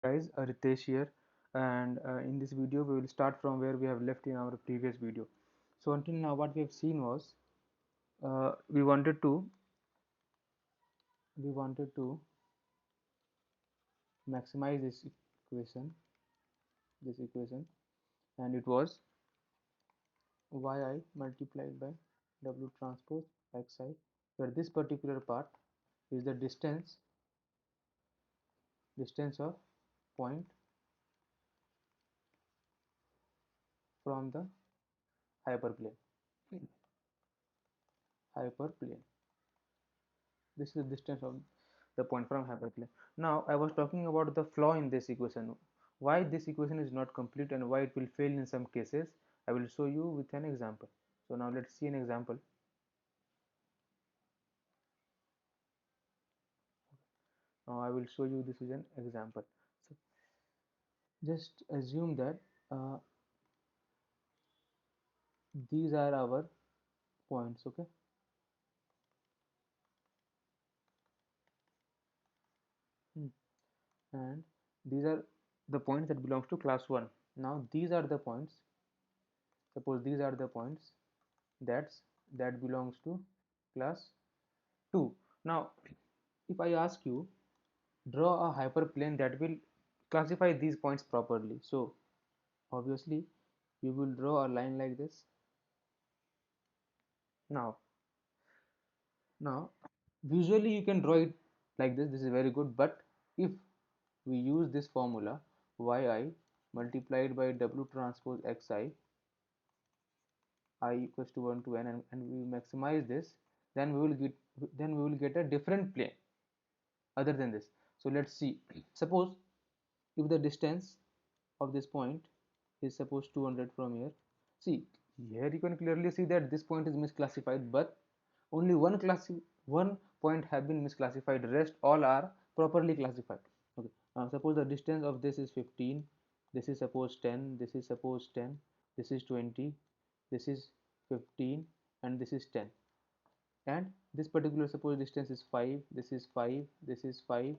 Guys, Ritesh here, and in this video we will start from where we have left in our previous video. So until now what we have seen was we wanted to maximize this equation, and it was yi multiplied by w transpose xi, where this particular part is the distance of point from the hyperplane hyperplane. This is the distance of the point from hyperplane. Now I was talking about the flaw in this equation, why this equation is not complete and why it will fail in some cases. I will show you with an example. So now let's see an example. Now I will show you this is an example. So just assume that uh, these are our points, okay. Hmm. And these are the points that belongs to class 1. Now these are the points, suppose these are the points that belongs to class 2. Now if I ask you, draw a hyperplane that will classify these points properly, so obviously you will draw a line like this. Now now visually you can draw it like this is very good, but if we use this formula yi multiplied by w transpose xi I equals to 1 to n, and we maximize this, then we will get a different plane other than this. So let's see. Suppose if the distance of this point is suppose 200 from here, see here you can clearly see that this point is misclassified, but only one point have been misclassified, rest all are properly classified. Okay, now suppose the distance of this is 15, this is suppose 10, this is suppose 10, this is 20, this is 15, and this is 10, and this particular suppose distance is 5, this is 5, this is 5,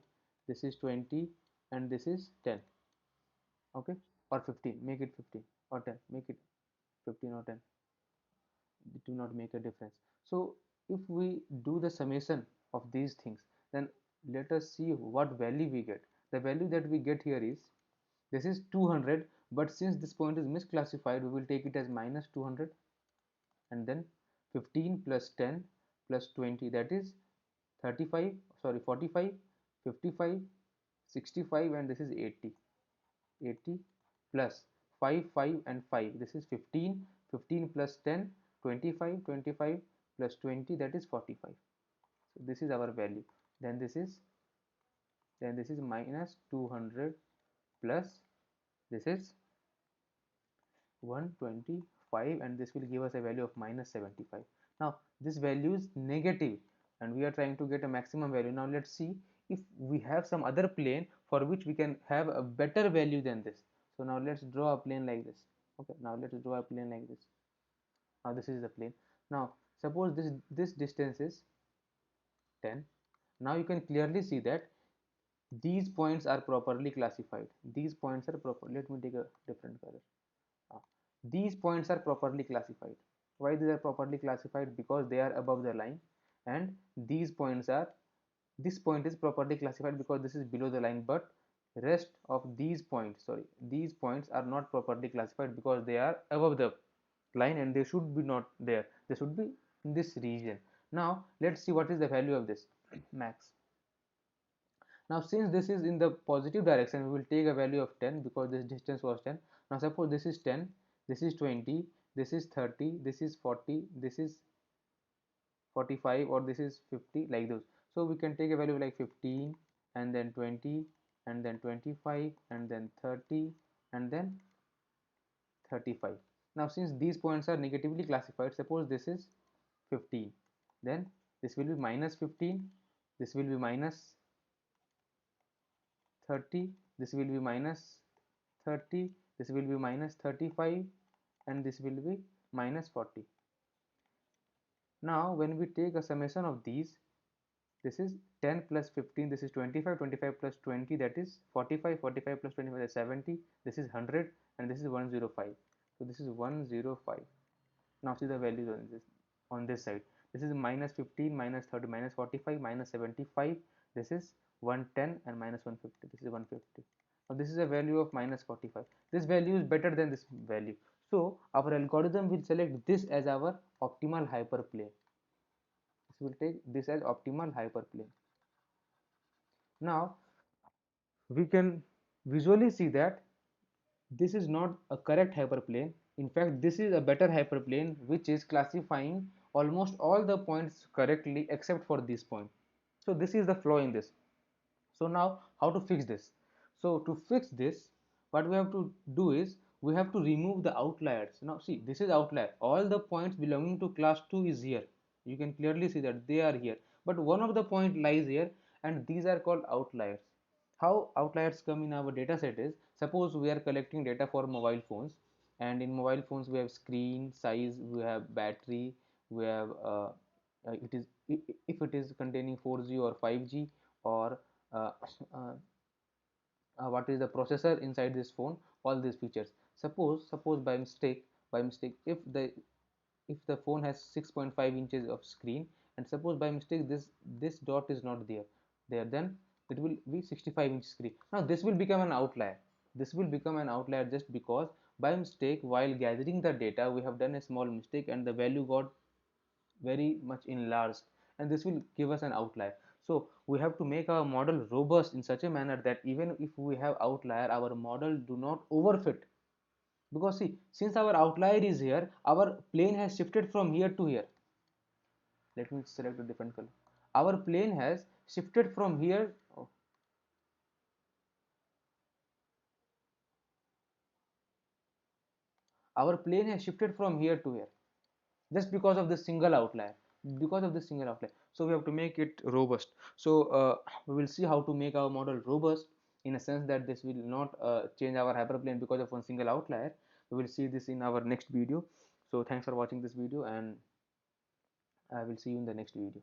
this is 20, and this is 10. Okay, or 15, make it 15, or 10, make it 15 or 10, it do not make a difference. So if we do the summation of these things, then let us see what value we get. The value that we get here is, this is 200, but since this point is misclassified, we will take it as minus 200, and then 15 plus 10 plus 20, that is 35, sorry 45, 55, 65, and this is 80. 80 plus 5, 5 and 5, this is 15, 15 plus 10, 25, 25 plus 20, that is 45. So this is our value. Then this is minus 200 plus this is 125, and this will give us a value of minus 75. Now this value is negative and we are trying to get a maximum value. Now let's see if we have some other plane for which we can have a better value than this. So now let's draw a plane like this. Okay, now let's draw a plane like this. Now this is the plane. Now suppose this distance is 10. Now you can clearly see that these points are properly classified. These points are proper. Let me take a different color. Uh, these points are properly classified. Why these are properly classified? Because they are above the line, and this point is properly classified because this is below the line, but rest of these points are not properly classified because they are above the line and they should be not there, they should be in this region. Now let's see what is the value of this max. Now since this is in the positive direction, we will take a value of 10 because this distance was 10. Now suppose this is 10, this is 20, this is 30, this is 40, this is 45, or this is 50, like those. So we can take a value like 15, and then 20, and then 25, and then 30, and then 35. Now since these points are negatively classified, suppose this is 15, then this will be minus 15, this will be minus 30, this will be minus 30, this will be minus 35, and this will be minus 40. Now when we take a summation of these, This is 10 plus 15, this is 25, 25 plus 20, that is 45, 45 plus 25, that is 70, this is 100, and this is 105. So this is 105. Now see the values on this side. This is minus 15, minus 30, minus 45, minus 75. This is 110 and minus 150. This is 150. Now this is a value of minus 45. This value is better than this value. So our algorithm will select this as our optimal hyperplane. This will take this as optimal hyperplane. Now we can visually see that this is not a correct hyperplane. In fact, this is a better hyperplane which is classifying almost all the points correctly except for this point. So this is the flaw in this. So now how to fix this? So to fix this, what we have to do is we have to remove the outliers. Now see, this is outlier. All the points belonging to class 2 is here. You can clearly see that they are here. But one of the point lies here, and these are called outliers. How outliers come in our data set is, suppose we are collecting data for mobile phones, and in mobile phones we have screen size, we have battery, we have it is if it is containing 4G or 5G, or uh, uh, what is the processor inside this phone, all these features. Suppose by mistake if the phone has 6.5 inches of screen, and suppose by mistake this dot is not there, then it will be 65-inch screen. Now this will become an outlier. This will become an outlier just because by mistake while gathering the data we have done a small mistake and the value got very much enlarged, and this will give us an outlier. So we have to make our model robust in such a manner that even if we have outlier, our model do not overfit. Because see, since our outlier is here, our plane has shifted from here to here. Let me select a different color. Our plane has shifted from here. Oh, our plane has shifted from here to here just because of this single outlier. So we have to make it robust. So we will see how to make our model robust, in a sense that this will not change our hyperplane because of one single outlier. We will see this in our next video. So thanks for watching this video, and I will see you in the next video.